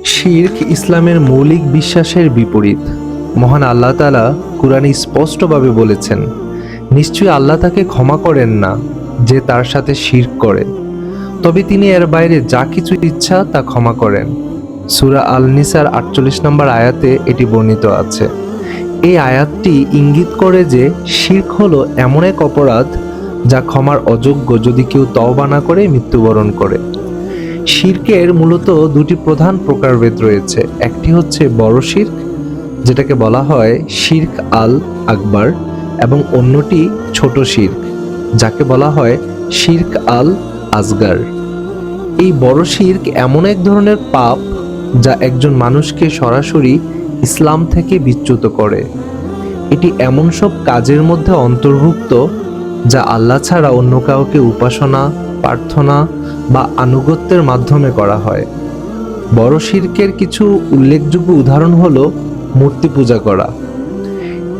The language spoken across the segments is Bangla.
শিরক ইসলামের মৌলিক বিশ্বাসের বিপরীত। মহান আল্লাহ তাআলা কুরআনে স্পষ্টভাবে বলেছেন, নিশ্চয়ই আল্লাহ তাকে ক্ষমা করেন না যে তার সাথে শিরক করে, তবে তিনি এর বাইরে যা কিছু ইচ্ছা তা ক্ষমা করেন। সূরা আল-নিসার ৪৮ নম্বর আয়াতে এটি বর্ণিত আছে। এই আয়াতটি ইঙ্গিত করে যে শিরক হলো এমন এক অপরাধ যা ক্ষমার অযোগ্য যদি কেউ তওবা না করে মৃত্যুবরণ করে। শিরকের মূলত দুটি প্রধান প্রকারভেদ রয়েছে। একটি হচ্ছে বড় শিরক, যেটাকে বলা হয় শিরক আল আকবার, এবং অন্যটি ছোট শিরক, যাকে বলা হয় শিরক আল আসগার। এই বড় শিরক এমন এক ধরনের পাপ যা একজন মানুষকে সরাসরি ইসলাম থেকে বিচ্যুত করে। এটি এমন সব কাজের মধ্যে অন্তর্ভুক্ত যা আল্লাহ ছাড়া অন্য কাউকে উপাসনা, প্রার্থনা বা আনুগত্যের মাধ্যমে করা হয়। বড় শিরকের কিছু উল্লেখযোগ্য উদাহরণ হলো মূর্তি পূজা করা।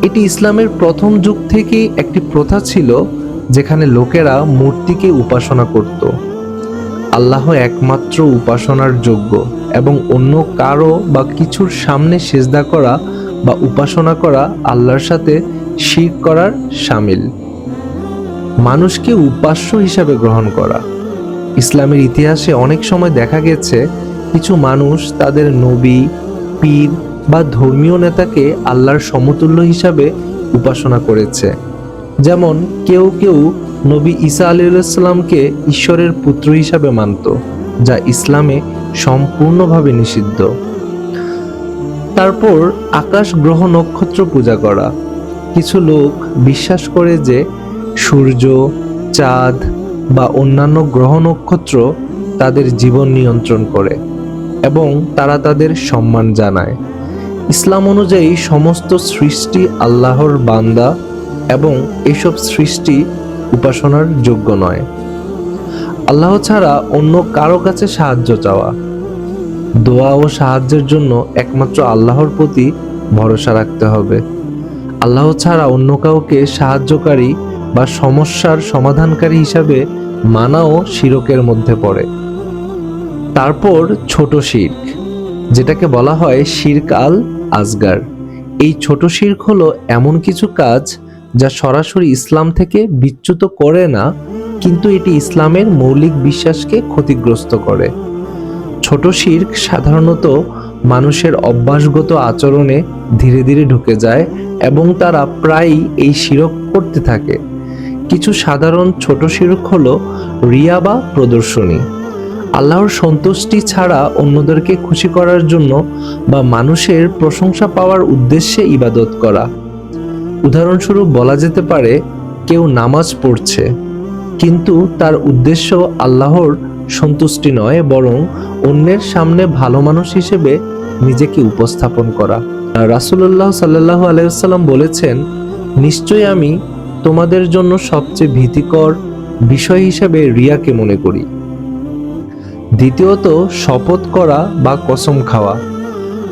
এটি ইসলামের প্রথম যুগ থেকেই একটি প্রথা ছিল যেখানে লোকেরা মূর্তিকে উপাসনা করত। আল্লাহ একমাত্র উপাসনার যোগ্য এবং অন্য কারো বা কিছুর সামনে সিজদা করা বা উপাসনা করা আল্লাহর সাথে শিরক করার শামিল। মানুষকে উপাস্য হিসাবে গ্রহণ করা। ইসলামের ইতিহাসে অনেক সময় দেখা গেছে কিছু মানুষ তাদের নবী, পীর বা ধর্মীয় নেতাকে আল্লাহর সমতুল্য হিসাবে উপাসনা করেছে। যেমন কেউ কেউ নবী ঈসা আলাইহিস সালামকে ঈশ্বরের পুত্র হিসাবে মানত, যা ইসলামে সম্পূর্ণভাবে নিষিদ্ধ। তারপর আকাশ, গ্রহ, নক্ষত্র পূজা করা। কিছু লোক বিশ্বাস করে যে সূর্য, চাঁদ বা অন্যান্য গ্রহ নক্ষত্র তাদের জীবন নিয়ন্ত্রণ করে এবং তারা তাদের সম্মান জানায়। ইসলাম অনুযায়ী সমস্ত সৃষ্টি আল্লাহর বান্দা এবং এসব সৃষ্টি উপাসনার যোগ্য নয়। আল্লাহ ছাড়া অন্য কারো কাছে সাহায্য চাওয়া। দোয়া ও সাহায্যের জন্য একমাত্র আল্লাহর প্রতি ভরসা রাখতে হবে। আল্লাহ ছাড়া অন্য কাউকে সাহায্যকারী বা সমস্যার সমাধানকারী হিসাবে মানাও শিরকের মধ্যে পড়ে। তারপর ছোট শিরক, যেটাকে বলা হয় শিরক আল আসগার। এই ছোট শিরক হলো এমন কিছু কাজ যা সরাসরি ইসলাম থেকে বিচ্যুত করে না, কিন্তু এটি ইসলামের মৌলিক বিশ্বাসকে ক্ষতিগ্রস্ত করে। ছোট শিরক সাধারণত মানুষের অভ্যাসগত আচরণে ধীরে ধীরে ঢুকে যায় এবং তারা প্রায়ই এই শিরক করতে থাকে। কিছু সাধারণ ছোট শিরক হলো রিয়া বা প্রদর্শনী। আল্লাহর সন্তুষ্টি ছাড়া অন্যদেরকে খুশি করার জন্য বা মানুষের প্রশংসা পাওয়ার উদ্দেশ্যে ইবাদত করা। উদাহরণস্বরূপ বলা যেতে পারে কেউ নামাজ পড়ছে কিন্তু তার উদ্দেশ্য আল্লাহর সন্তুষ্টি নয়, বরং অন্যের সামনে ভালো মানুষ হিসেবে নিজেকে উপস্থাপন করা। রাসূলুল্লাহ সাল্লাল্লাহু আলাইহি ওয়াসাল্লাম বলেছেন, নিশ্চয়ই আমি তোমাদের জন্য সবচেয়ে ভীতিকর বিষয় হিসেবে রিয়াকে মনে করি। দ্বিতীয়ত, শপথ করা বা কসম খাওয়া।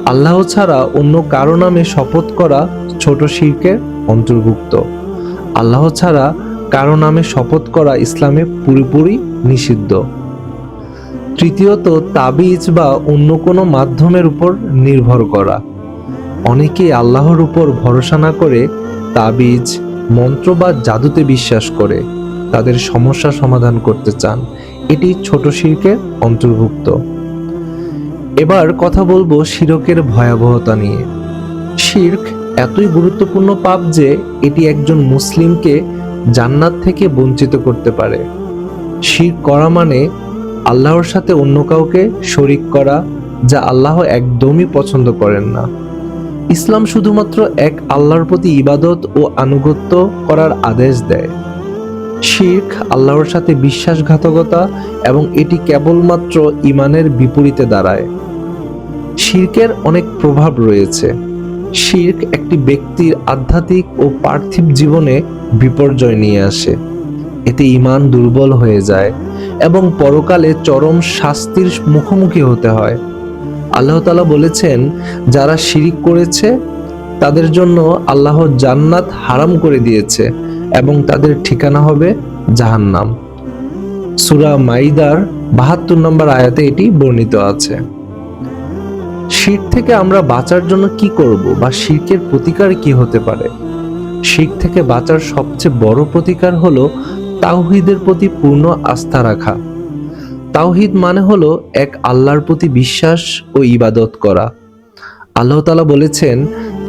আল্লাহ ছাড়া অন্য কারো নামে শপথ করা ছোট শিরকের অন্তর্ভুক্ত। আল্লাহ ছাড়া কারো নামে শপথ করা ইসলামে পুরোপুরি নিষিদ্ধ। তৃতীয়ত, তাবিজ বা অন্য কোনো মাধ্যমের উপর নির্ভর করা। অনেকেই আল্লাহর উপর ভরসা না করে তাবিজ, মন্ত্র বা জাদুতে বিশ্বাস করে তাদের সমস্যা সমাধান করতে চান। এটি ছোট শিরকের অন্তর্ভুক্ত। এবার কথা বলবো শিরকের ভয়াবহতা নিয়ে। শিরক এতই গুরুত্বপূর্ণ পাপ যে এটি একজন মুসলিমকে জান্নাত থেকে বঞ্চিত করতে পারে। শিরক করা মানে আল্লাহর সাথে অন্য কাউকে শরীক করা, যা আল্লাহ একদমই পছন্দ করেন না। ইসলাম শুধুমাত্র এক আল্লাহর প্রতি ইবাদত ও আনুগত্য করার আদেশ দেয়। শিরক আল্লাহর সাথে বিশ্বাসঘাতকতা এবং এটি কেবলমাত্র ঈমানের বিপরীতে দাঁড়ায়। শিরকের অনেক প্রভাব রয়েছে। শিরক একটি ব্যক্তির আধ্যাত্মিক ও পার্থিব জীবনে বিপর্যয় নিয়ে আসে। এতে ঈমান দুর্বল হয়ে যায় এবং পরকালে চরম শাস্তির মুখোমুখি হতে হয়। আল্লাহ তাআলা বলেছেন, যারা শিরক করেছে তাদের জন্য আল্লাহ জান্নাত হারাম করে দিয়েছে এবং তাদের ঠিকানা হবে জাহান্নাম। সূরা মাইদার ৭২ নম্বর আয়াতে এটি বর্ণিত আছে। শিরক থেকে আমরা বাঁচার জন্য কি করব বা শিরকের প্রতিকার কি হতে পারে? শিরক থেকে বাঁচার সবচেয়ে বড় প্রতিকার হলো তাওহীদের প্রতি পূর্ণ আস্থা রাখা। তাওহীদ মানে হলো এক আল্লাহর প্রতি বিশ্বাস ও ইবাদত করা। আল্লাহ তাআলা বলেছেন,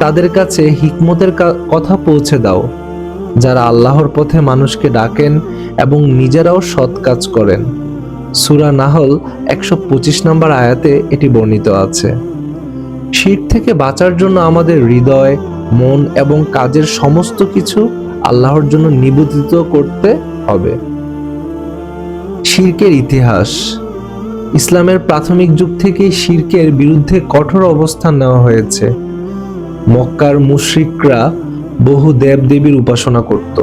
তাদের কাছে হিকমতের কথা পৌঁছে দাও, যারা আল্লাহর পথে মানুষকে ডাকেন এবং নিজেরাও সৎ কাজ করেন। সূরা নাহল 125 নম্বর আয়াতে এটি বর্ণিত আছে। শিরক থেকে বাঁচার জন্য আমাদের হৃদয়, মন এবং কাজের সমস্ত কিছু আল্লাহর জন্য নিবেদিত করতে হবে। শিরকের ইতিহাস। ইসলামের প্রাথমিক যুগ থেকেই শিরকের বিরুদ্ধে কঠোর অবস্থান নেওয়া হয়েছে। মক্কার মুশরিকরা বহু দেবদেবীর উপাসনা করত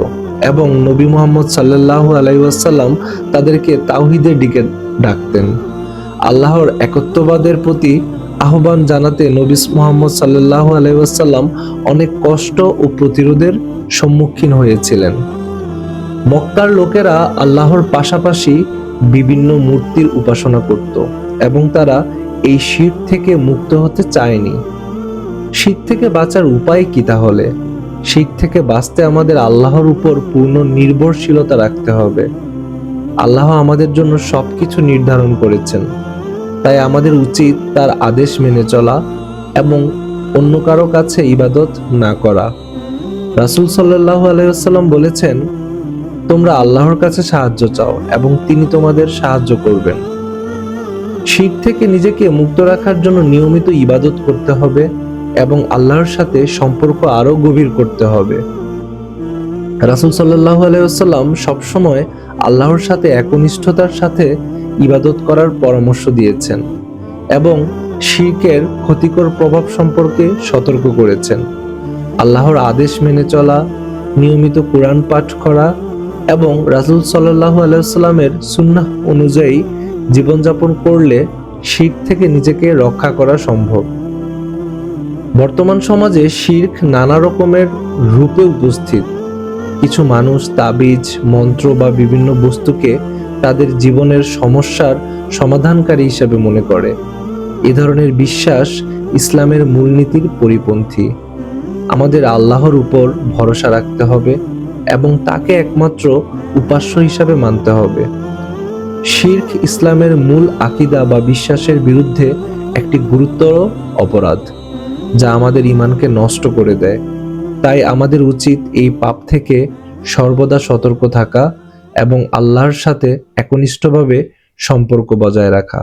এবং নবী মুহাম্মদ সাল্লাল্লাহু আলাইহি ওয়াসাল্লাম তাদেরকে তাওহীদের দিকে ডাকতেন। আল্লাহর একত্ববাদের প্রতি আহ্বান জানাতে নবী মুহাম্মদ সাল্লাল্লাহু আলাইহি ওয়াসাল্লাম অনেক কষ্ট ও প্রতিরোধের সম্মুখীন হয়েছিলেন। মক্কার লোকেরা আল্লাহর পাশাপাশি বিভিন্ন মূর্তির উপাসনা করত এবং তারা এই শিরক থেকে মুক্ত হতে চায়নি। শিরক থেকে বাঁচার উপায় কি তাহলে? শিরক থেকে বাঁচতে আমাদের আল্লাহর উপর পূর্ণ নির্ভরশীলতা রাখতে হবে। আল্লাহ আমাদের জন্য সবকিছু নির্ধারণ করেছেন, তাই আমাদের উচিত তার আদেশ মেনে চলা এবং অন্য কারো কাছে ইবাদত না করা। রাসূল সাল্লাল্লাহু আলাইহি ওয়াসাল্লাম বলেছেন, তোমরা আল্লাহর কাছে সাহায্য চাও এবং তিনি তোমাদের সাহায্য করবেন। শিরক থেকে নিজেকে মুক্ত রাখার জন্য নিয়মিত ইবাদত করতে হবে এবং আল্লাহর সাথে সম্পর্ক আরো গভীর করতে হবে। রাসূল সাল্লাল্লাহু আলাইহি ওয়াসাল্লাম সবসময় আল্লাহর সাথে একনিষ্ঠতার সাথে ইবাদত করার পরামর্শ দিয়েছেন এবং শিরকের ক্ষতিকর প্রভাব সম্পর্কে সতর্ক করেছেন। আল্লাহর আদেশ মেনে চলা, নিয়মিত কোরআন পাঠ করা এবং রাসূল সাল্লাল্লাহু আলাইহি ওয়াসাল্লামের সুন্নাহ অনুযায়ী জীবনযাপন করলে শিরক থেকে নিজেকে রক্ষা করা সম্ভব। বর্তমান সমাজে শিরক নানা রকমের রূপে উপস্থিত। কিছু মানুষ তাবিজ, মন্ত্র বা বিভিন্ন বস্তুকে তাদের জীবনের সমস্যার সমাধানকারী হিসেবে মনে করে। এ ধরনের বিশ্বাস ইসলামের মূলনীতির পরিপন্থী। আমাদের আল্লাহর উপর ভরসা রাখতে হবে এবং তাকে একমাত্র উপাস্য হিসাবে মানতে হবে। শিরক ইসলামের মূল আকীদা বা বিশ্বাসের বিরুদ্ধে একটি গুরুতর অপরাধ, যা আমাদের ঈমানকে নষ্ট করে দেয়। তাই আমাদের উচিত এই পাপ থেকে সর্বদা সতর্ক থাকা এবং আল্লাহর সাথে একনিষ্ঠভাবে সম্পর্ক বজায় রাখা।